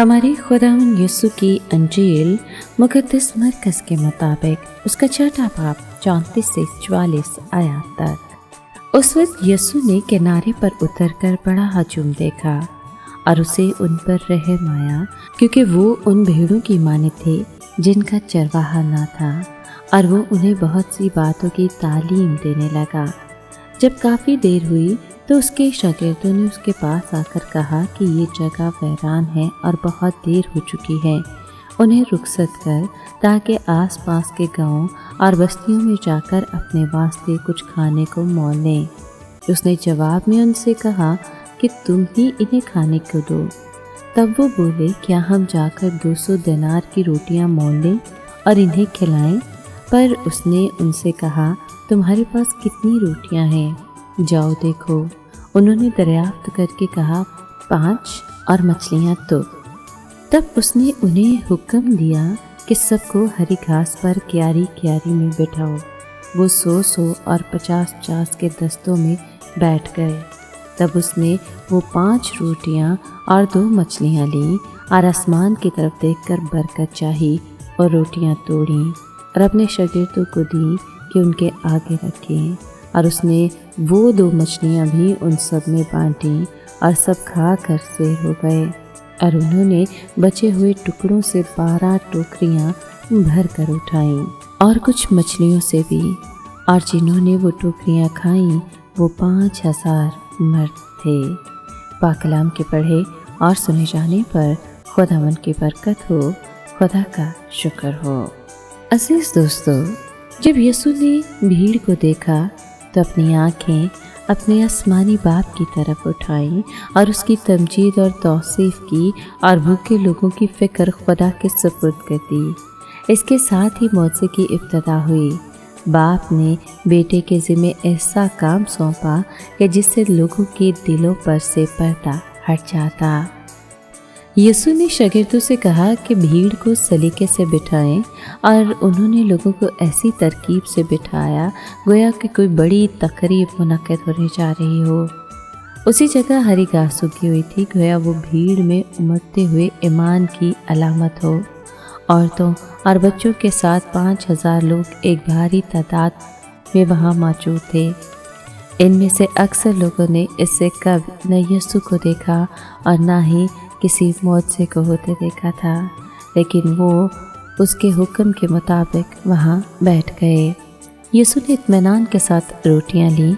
हमारे खुदावंद यीशु की अंजील मुक़द्दस मरकज़ के मुताबिक उसका छठा बाब 34 से 44 आयत तक। उस वक्त यीशु ने किनारे पर उतरकर बड़ा हजूम देखा और उसे उन पर रहम आया, क्योंकि वो उन भेड़ों की माने थे जिनका चरवाहा न था, और वो उन्हें बहुत सी बातों की तालीम देने लगा। जब काफ़ी देर हुई तो उसके शागिर्दों ने उसके पास आकर कहा कि ये जगह वीरान है और बहुत देर हो चुकी है, उन्हें रुखसत कर ताकि आसपास के गांवों और बस्तियों में जाकर अपने वास्ते कुछ खाने को मोल लें। उसने जवाब में उनसे कहा कि तुम ही इन्हें खाने को दो। तब वो बोले, क्या हम जाकर 200 दिनार की रोटियां मोल लें और इन्हें खिलाएं? पर उसने उनसे कहा, तुम्हारे पास कितनी रोटियां हैं? जाओ देखो। उन्होंने दरियाफ्त करके कहा, 5 और मछलियाँ 2। तब उसने उन्हें हुक्म दिया कि सबको हरी घास पर क्यारी क्यारी में बिठाओ। वो 100 और 50 के दस्तों में बैठ गए। तब उसने वो 5 रोटियाँ और 2 मछलियाँ लीं और आसमान की तरफ देखकर बरकत चाही और रोटियाँ तोड़ीं और अपने शागिर्दों को दी कि उनके आगे रखें। और उसने वो 2 मछलियाँ भी उन सब में बांटी और सब खा कर सेर हो गए। और उन्होंने बचे हुए टुकड़ों से 12 टोकरियाँ भर कर उठाईं और कुछ मछलियों से भी। और जिन्होंने वो टोकरियाँ खाईं वो 5000 मर्द थे। पाक कलाम के पढ़े और सुने जाने पर खुदावंद की बरकत हो, खुदा का शुक्र हो। अजीज दोस्तों, जब यीशु ने भीड़ को देखा तो अपनी आँखें अपने आसमानी बाप की तरफ उठाई और उसकी तमजीद और तौसीफ की और भूखे लोगों की फ़िक्र खुदा के सुपुर्द कर दी। इसके साथ ही मौजे की इब्तिदा हुई। बाप ने बेटे के ज़िम्मे ऐसा काम सौंपा कि जिससे लोगों के दिलों पर से पर्दा हट जाता। यीशु ने शागिर्दों से कहा कि भीड़ को सलीके से बिठाएं, और उन्होंने लोगों को ऐसी तरकीब से बिठाया गोया कि कोई बड़ी तकरीब मुनक़्क़िद होने जा रही हो। उसी जगह हरी घास उगी हुई थी, गोया वो भीड़ में उमड़ते हुए ईमान की अलामत हो। औरतों और बच्चों के साथ 5000 लोग एक भारी तादाद में वहाँ मौजूद थे। इनमें से अक्सर लोगों ने इससे कभी न यीशु को देखा और न ही किसी मौजज़े को होते देखा था, लेकिन वो उसके हुक्म के मुताबिक वहाँ बैठ गए। यीशु ने इत्मीनान के साथ रोटियाँ लीं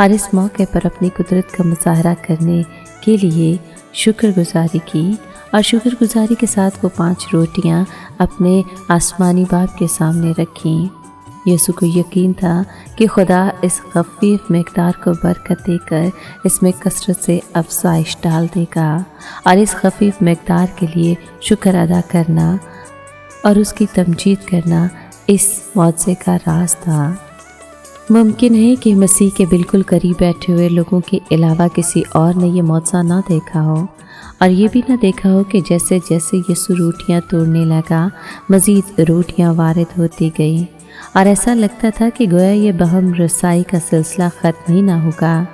और इस मौके पर अपनी कुदरत का मुजाहरा करने के लिए शुक्रगुजारी की, और शुक्रगुजारी के साथ वो 5 रोटियाँ अपने आसमानी बाप के सामने रखीं। यीशु को यकीन था कि खुदा इस खफीफ मकदार को बरकत देकर इसमें कसरत से अफज़ाइश डाल देगा, और इस खफीफ मकदार के लिए शुक्र अदा करना और उसकी तमजीद करना इस मौजज़े का राज था। मुमकिन है कि मसीह के बिल्कुल करीब बैठे हुए लोगों के अलावा किसी और ने ये मौजज़ा ना देखा हो, और ये भी ना देखा हो कि जैसे जैसे यीशु रोटियाँ तोड़ने लगा, मज़ीद रोटियाँ वारिद होती गई, और ऐसा लगता था कि गोया ये बहम रसाई का सिलसिला ख़त्म ही ना होगा।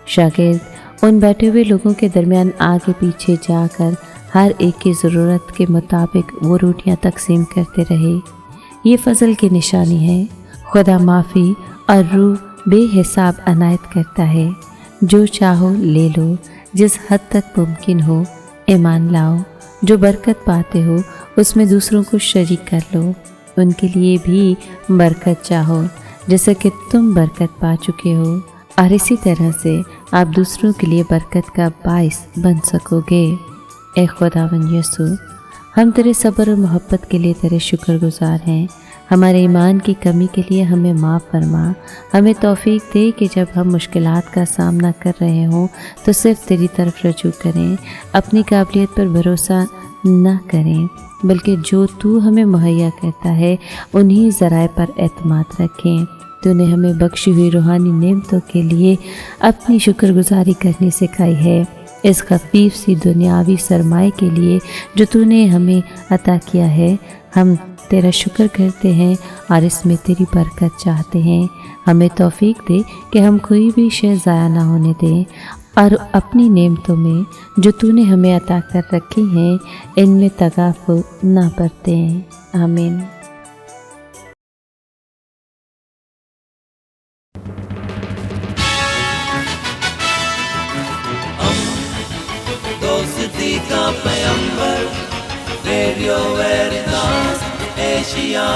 शागिर्द उन बैठे हुए लोगों के दरमियान आगे पीछे जाकर हर एक की ज़रूरत के मुताबिक वो रोटियां तकसीम करते रहे। ये फ़ज़ल की निशानी है। खुदा माफ़ी और रूह बेहिसाब अनायत करता है। जो चाहो ले लो, जिस हद तक मुमकिन हो ईमान लाओ। जो बरकत पाते हो उसमें दूसरों को शरीक कर लो। उनके लिए भी बरकत चाहो जैसे कि तुम बरकत पा चुके हो, और इसी तरह से आप दूसरों के लिए बरकत का बाइस बन सकोगे। ए खुदावंद यीशु, हम तेरे सब्र और मोहब्बत के लिए तेरे शुक्रगुजार हैं। हमारे ईमान की कमी के लिए हमें माफ़ फरमा। हमें तौफीक दे कि जब हम मुश्किलात का सामना कर रहे हों तो सिर्फ़ तेरी तरफ रजू करें, अपनी काबिलियत पर भरोसा न करें, बल्कि जो तू हमें मुहैया करता है उन्हीं ज़राए पर एतमाद रखें। तूने हमें बख्शी हुई रूहानी नेमतों के लिए अपनी शुक्रगुजारी करनी सिखाई है। इस खफीफ सी दुनियावी सरमाए के लिए जो तूने हमें अता किया है, हम तेरा शुक्र करते हैं और इसमें तेरी बरकत चाहते हैं। हमें तौफीक दे कि हम कोई भी शय ज़ाया ना होने दें اور اپنی نعمتوں میں جو تو نے ہمیں عطا کر رکھی ہیں ان میں تغافل نہ برتے ہیں۔ آمین۔ دوستی کا پیمبر، ریڈیو ویریتاس ایشیا۔